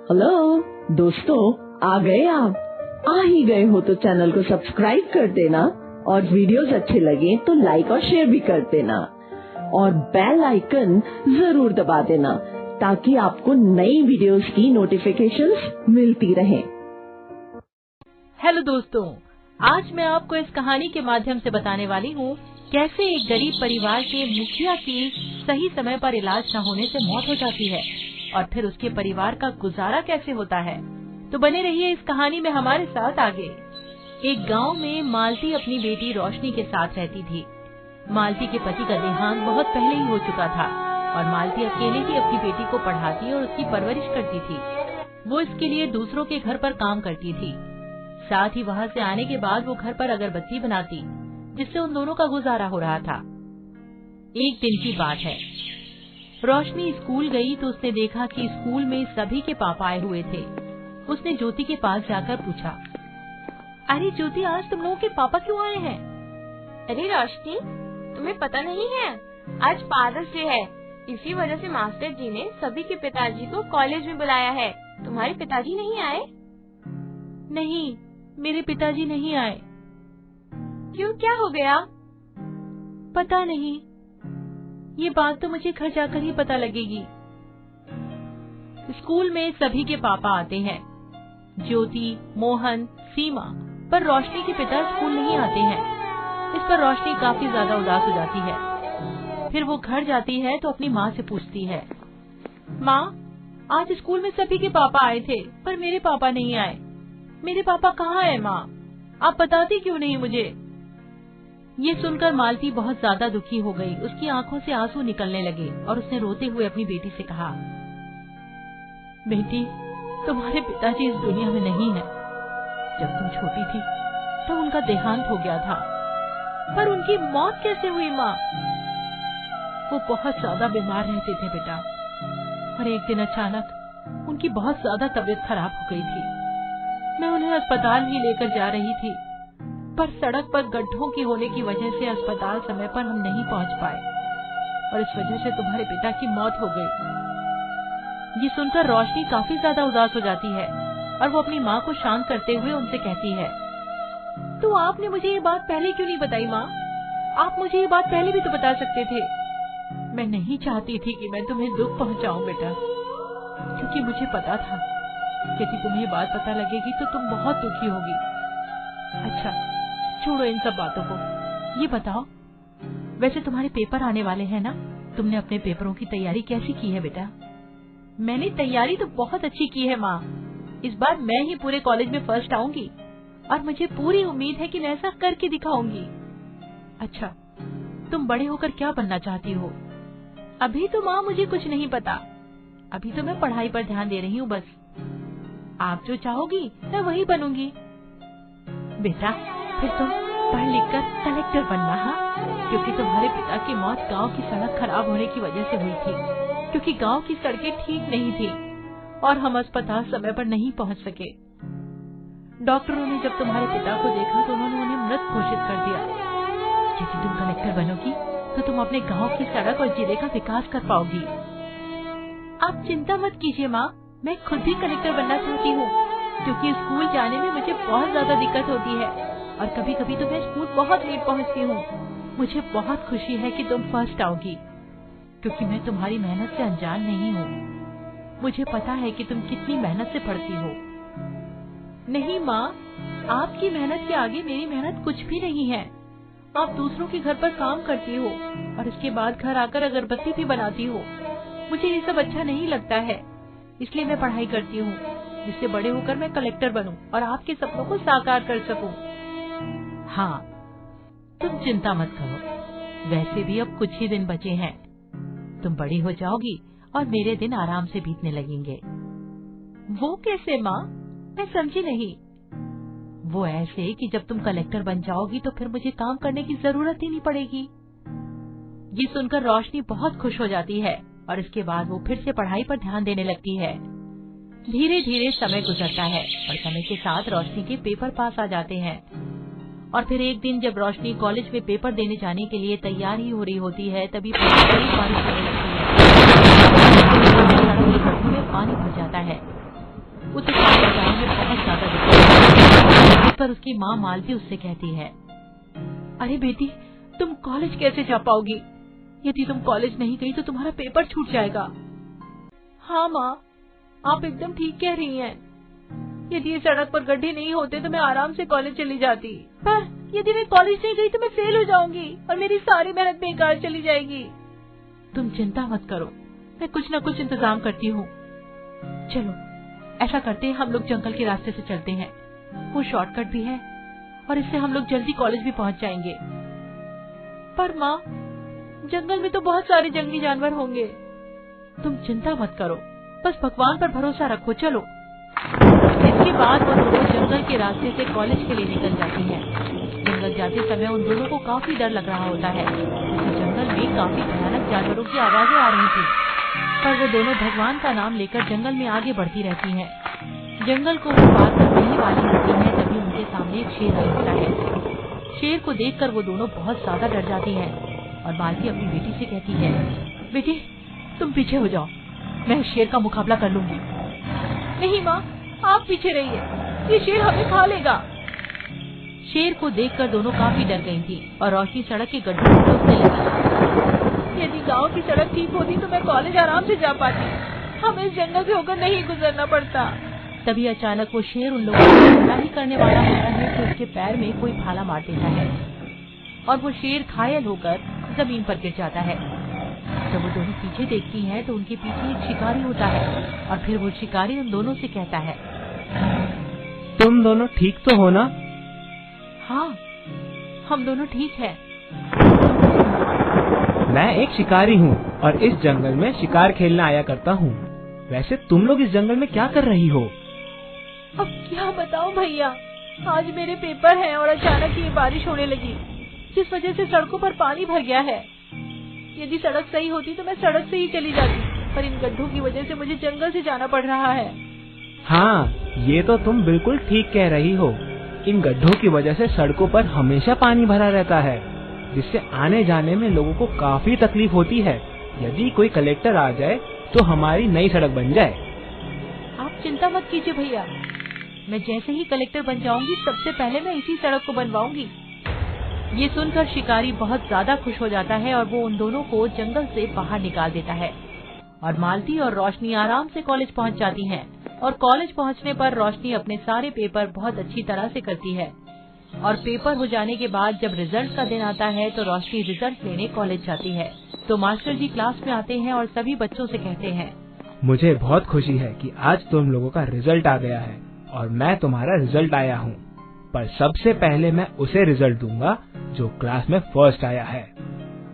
Hello दोस्तों, आ गए आप? आ ही गए हो तो चैनल को सब्सक्राइब कर देना और वीडियोस अच्छे लगे तो लाइक और शेयर भी कर देना और बेल आइकन जरूर दबा देना ताकि आपको नई वीडियोस की नोटिफिकेशंस मिलती रहें। हेलो दोस्तों, आज मैं आपको इस कहानी के माध्यम से बताने वाली हूँ कैसे एक गरीब परिवार के मुखिया की सही समय पर इलाज न होने से मौत हो जाती है और फिर उसके परिवार का गुजारा कैसे होता है। तो बने रहिए इस कहानी में हमारे साथ आगे। एक गांव में मालती अपनी बेटी रोशनी के साथ रहती थी। मालती के पति का देहांत बहुत पहले ही हो चुका था और मालती अकेले ही अपनी बेटी को पढ़ाती और उसकी परवरिश करती थी। वो इसके लिए दूसरों के घर पर काम करती थी। साथ ही वहाँ से आने के बाद वो घर पर अगरबत्ती बनाती, जिससे उन दोनों का गुजारा हो रहा था। एक दिन की बात है, रोशनी स्कूल गई तो उसने देखा कि स्कूल में सभी के पापा आए हुए थे। उसने ज्योति के पास जाकर पूछा, अरे ज्योति, आज तुम लोगों के पापा क्यों आए हैं? अरे रोशनी, तुम्हें पता नहीं है, आज फादर्स डे है। इसी वजह से मास्टर जी ने सभी के पिताजी को कॉलेज में बुलाया है। तुम्हारे पिताजी नहीं आए? नहीं, मेरे पिताजी नहीं आए। क्यों, क्या हो गया? पता नहीं, ये बात तो मुझे घर जाकर ही पता लगेगी। स्कूल में सभी के पापा आते हैं, ज्योति, मोहन, सीमा, पर रोशनी के पिता स्कूल नहीं आते हैं। इस पर रोशनी काफी ज्यादा उदास हो जाती है। फिर वो घर जाती है तो अपनी माँ से पूछती है, माँ, आज स्कूल में सभी के पापा आए थे पर मेरे पापा नहीं आए। मेरे पापा कहाँ है माँ? आप बताती क्यों नहीं मुझे? ये सुनकर मालती बहुत ज्यादा दुखी हो गई। उसकी आंखों से आंसू निकलने लगे और उसने रोते हुए अपनी बेटी से कहा, बेटी, तुम्हारे पिताजी इस दुनिया में नहीं है। जब तुम छोटी थी तो उनका देहांत हो गया था, पर उनकी मौत कैसे हुई माँ? वो बहुत ज्यादा बीमार रहते थे बेटा, और एक दिन अचानक उनकी बहुत ज्यादा तबीयत खराब हो गई थी। मैं उन्हें अस्पताल ही लेकर जा रही थी, पर सड़क पर गड्ढों की होने की वजह से अस्पताल समय पर हम नहीं पहुंच पाए और इस वजह से तुम्हारे पिता की मौत हो गई। ये सुनकर रोशनी काफी ज्यादा उदास हो जाती है और वो अपनी माँ को शांत करते हुए उनसे कहती है, तो आपने मुझे ये बात पहले क्यों नहीं बताई माँ? आप मुझे ये बात पहले भी तो बता सकते थे। मैं नहीं चाहती थी कि मैं तुम्हें दुख पहुंचाऊं बेटा, क्योंकि मुझे पता था यदि तुम्हें ये बात पता लगेगी तो तुम बहुत दुखी होगी। अच्छा, छोड़ो इन सब बातों को। ये बताओ, वैसे तुम्हारे पेपर आने वाले हैं ना? तुमने अपने पेपरों की तैयारी कैसी की है बेटा? मैंने तैयारी तो बहुत अच्छी की है माँ। इस बार मैं ही पूरे कॉलेज में फर्स्ट आऊंगी और मुझे पूरी उम्मीद है कि मैं ऐसा करके दिखाऊंगी। अच्छा, तुम बड़े होकर क्या बनना चाहती हो? अभी तो माँ मुझे कुछ नहीं पता। अभी तो मैं पढ़ाई पर ध्यान दे रही हूँ बस। आप जो चाहोगी मैं वही बनूंगी। बेटा, फिर तुम पढ़ लिख कर कलेक्टर बनना, हाँ? क्योंकि तुम्हारे पिता की मौत गांव की सड़क खराब होने की वजह से हुई थी, क्योंकि गांव की सड़कें ठीक नहीं थी और हम अस्पताल समय पर नहीं पहुंच सके। डॉक्टरों ने जब तुम्हारे पिता को देखा तो उन्होंने उन्हें मृत घोषित कर दिया। यदि तुम कलेक्टर बनोगी तो तुम अपने गाँव की सड़क और जिले का विकास कर पाओगी। आप चिंता मत कीजिए माँ, मैं खुद भी कलेक्टर बनना चाहती हूँ, क्योंकि स्कूल जाने में मुझे बहुत ज्यादा दिक्कत होती है और कभी कभी तो मैं स्कूल बहुत लेट पहुँचती हूँ। मुझे बहुत खुशी है कि तुम फर्स्ट आओगी, क्योंकि मैं तुम्हारी मेहनत से अनजान नहीं हूँ। मुझे पता है कि तुम कितनी मेहनत से पढ़ती हो। नहीं माँ, आपकी मेहनत के आगे मेरी मेहनत कुछ भी नहीं है। आप दूसरों के घर पर काम करती हो और इसके बाद घर आकर अगरबत्ती भी बनाती हो। मुझे ये सब अच्छा नहीं लगता है, इसलिए मैं पढ़ाई करती हूँ, जिससे बड़े होकर मैं कलेक्टर बनूं और आपके सपनों को साकार कर सकूं। हाँ, तुम चिंता मत करो, वैसे भी अब कुछ ही दिन बचे हैं। तुम बड़ी हो जाओगी और मेरे दिन आराम से बीतने लगेंगे। वो कैसे माँ? मैं समझी नहीं। वो ऐसे कि जब तुम कलेक्टर बन जाओगी तो फिर मुझे काम करने की जरूरत ही नहीं पड़ेगी। ये सुनकर रोशनी बहुत खुश हो जाती है और इसके बाद वो फिर से पढ़ाई पर ध्यान देने लगती है। धीरे धीरे समय गुजरता है और समय के साथ रोशनी के पेपर पास आ जाते हैं। और फिर एक दिन जब रोशनी कॉलेज में पेपर देने जाने के लिए तैयार ही हो रही होती है, तभी बड़ी बारिश होने लगती है। सड़क में पानी भर जाता है उसे कॉलेज जाने में बहुत ज्यादा दिक्कत। इस पर उसकी माँ मालती उससे कहती है, अरे बेटी, तुम कॉलेज कैसे जा पाओगी? यदि तुम कॉलेज नहीं गई तो तुम्हारा पेपर छूट जाएगा। हाँ माँ, आप एकदम ठीक कह रही हैं। यदि ये सड़क पर गड्ढे नहीं होते तो मैं आराम से कॉलेज चली जाती, पर यदि मैं कॉलेज नहीं गई तो मैं फेल हो जाऊंगी और मेरी सारी मेहनत बेकार चली जाएगी। तुम चिंता मत करो, मैं कुछ न कुछ इंतजाम करती हूँ। चलो ऐसा करते हैं, हम लोग जंगल के रास्ते से चलते हैं, वो शॉर्टकट भी है और इससे हम लोग जल्दी कॉलेज भी पहुँच जाएंगे। पर माँ, जंगल में तो बहुत सारे जंगली जानवर होंगे। तुम चिंता मत करो, बस भगवान पर भरोसा रखो। चलो। इसके बाद वो दोनों जंगल के रास्ते से कॉलेज के लिए निकल जाती हैं। जंगल जाते समय उन दोनों को काफी डर लग रहा होता है, क्योंकि जंगल में काफी भयानक जानवरों की आवाजें आ रही थी। पर वो दोनों भगवान का नाम लेकर जंगल में आगे बढ़ती रहती हैं। जंगल को वो पार करने वाली होती है, तभी उनके सामने एक शेर आ जाता है। शेर को देखकर वो दोनों बहुत ज्यादा डर जाती है और मालती अपनी बेटी से कहती है, बेटी तुम पीछे हो जाओ, मैं शेर का मुकाबला कर लूंगी। नहीं माँ, आप पीछे रहिए, ये शेर हमें खा लेगा। शेर को देखकर दोनों काफी डर गई थी और रोशनी सड़क के गड्ढे में घुसने लगी। यदि गांव की सड़क ठीक होती तो मैं कॉलेज आराम से जा पाती, हमें इस जंगल से होकर नहीं गुजरना पड़ता। तभी अचानक वो शेर उन लोगों को हमला ही करने वाला होता है कि उसके पैर में कोई भाला मार देता है और वो शेर घायल होकर जमीन पर गिर जाता है। जब वो दोनों पीछे देखती हैं तो उनके पीछे एक शिकारी होता है और फिर वो शिकारी उन दोनों से कहता है, तुम दोनों ठीक तो हो ना? हाँ, हम दोनों ठीक हैं। मैं एक शिकारी हूँ और इस जंगल में शिकार खेलने आया करता हूँ। वैसे तुम लोग इस जंगल में क्या कर रही हो? अब क्या बताऊं भैया, आज मेरे पेपर हैं और अचानक ये बारिश होने लगी, जिस वजह से सड़कों पर पानी भर गया है। यदि सड़क सही होती तो मैं सड़क से ही चली जाती, पर इन गड्ढों की वजह से मुझे जंगल से जाना पड़ रहा है। हाँ, ये तो तुम बिल्कुल ठीक कह रही हो। इन गड्ढों की वजह से सड़कों पर हमेशा पानी भरा रहता है, जिससे आने जाने में लोगों को काफी तकलीफ होती है। यदि कोई कलेक्टर आ जाए तो हमारी नई सड़क बन जाए। आप चिंता मत कीजिए भैया, मैं जैसे ही कलेक्टर बन जाऊंगी सबसे पहले मैं इसी सड़क को बनवाऊंगी। ये सुनकर शिकारी बहुत ज्यादा खुश हो जाता है और वो उन दोनों को जंगल से बाहर निकाल देता है और मालती और रोशनी आराम से कॉलेज पहुंच जाती हैं। और कॉलेज पहुंचने पर रोशनी अपने सारे पेपर बहुत अच्छी तरह से करती है और पेपर हो जाने के बाद जब रिजल्ट का दिन आता है तो रोशनी रिजल्ट लेने कॉलेज जाती है। तो मास्टर जी क्लास में आते हैं और सभी बच्चों से कहते हैं, मुझे बहुत खुशी है कि आज तुम लोगों का रिजल्ट आ गया है और मैं तुम्हारा रिजल्ट आया हूँ, पर सबसे पहले मैं उसे रिजल्ट दूंगा जो क्लास में फर्स्ट आया है।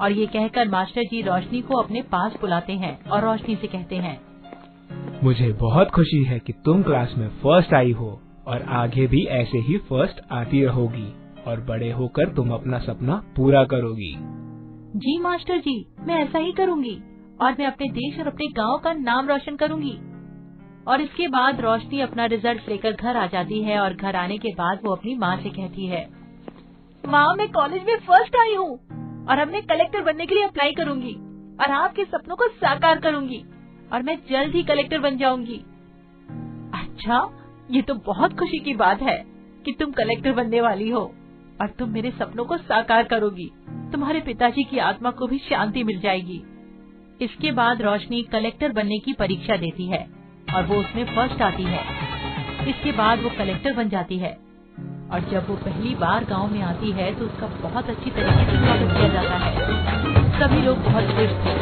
और ये कहकर मास्टर जी रोशनी को अपने पास बुलाते हैं और रोशनी से कहते हैं, मुझे बहुत खुशी है कि तुम क्लास में फर्स्ट आई हो और आगे भी ऐसे ही फर्स्ट आती रहोगी और बड़े होकर तुम अपना सपना पूरा करोगी। जी मास्टर जी, मैं ऐसा ही करूँगी और मैं अपने देश और अपने गांव का नाम रोशन करूँगी। और इसके बाद रोशनी अपना रिजल्ट लेकर घर आ जाती है और घर आने के बाद वो अपनी माँ से कहती है, माँ मैं कॉलेज में फर्स्ट आई हूँ और अब मैं कलेक्टर बनने के लिए अप्लाई करूँगी और आपके सपनों को साकार करूँगी और मैं जल्द ही कलेक्टर बन जाऊँगी। अच्छा, ये तो बहुत खुशी की बात है कि तुम कलेक्टर बनने वाली हो और तुम मेरे सपनों को साकार करोगी। तुम्हारे पिताजी की आत्मा को भी शांति मिल जाएगी। इसके बाद रोशनी कलेक्टर बनने की परीक्षा देती है और वो उसमें फर्स्ट आती है। इसके बाद वो कलेक्टर बन जाती है और जब वो पहली बार गांव में आती है तो उसका बहुत अच्छी तरीके से स्वागत किया जाता है। सभी लोग बहुत खुश थे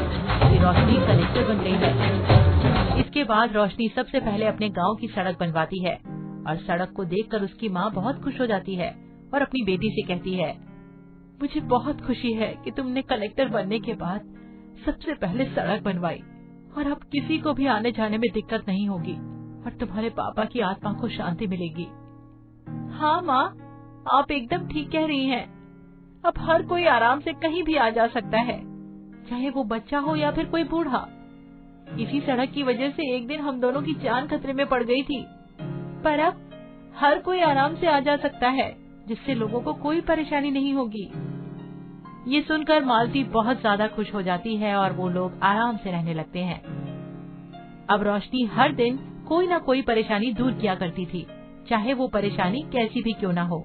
कि रोशनी कलेक्टर बन गई है। इसके बाद रोशनी सबसे पहले अपने गांव की सड़क बनवाती है और सड़क को देखकर उसकी माँ बहुत खुश हो जाती है और अपनी बेटी से कहती है, मुझे बहुत खुशी है कि तुमने कलेक्टर बनने के बाद सबसे पहले सड़क बनवाई और अब किसी को भी आने जाने में दिक्कत नहीं होगी और तुम्हारे पापा की आत्मा को शांति मिलेगी। हाँ माँ, आप एकदम ठीक कह रही हैं। अब हर कोई आराम से कहीं भी आ जा सकता है, चाहे वो बच्चा हो या फिर कोई बूढ़ा। इसी सड़क की वजह से एक दिन हम दोनों की जान खतरे में पड़ गई थी, पर अब हर कोई आराम से आ जा सकता है, जिससे लोगों को कोई परेशानी नहीं होगी। ये सुनकर मालती बहुत ज्यादा खुश हो जाती है और वो लोग आराम से रहने लगते हैं। अब रोशनी हर दिन कोई ना कोई परेशानी दूर किया करती थी, चाहे वो परेशानी कैसी भी क्यों ना हो।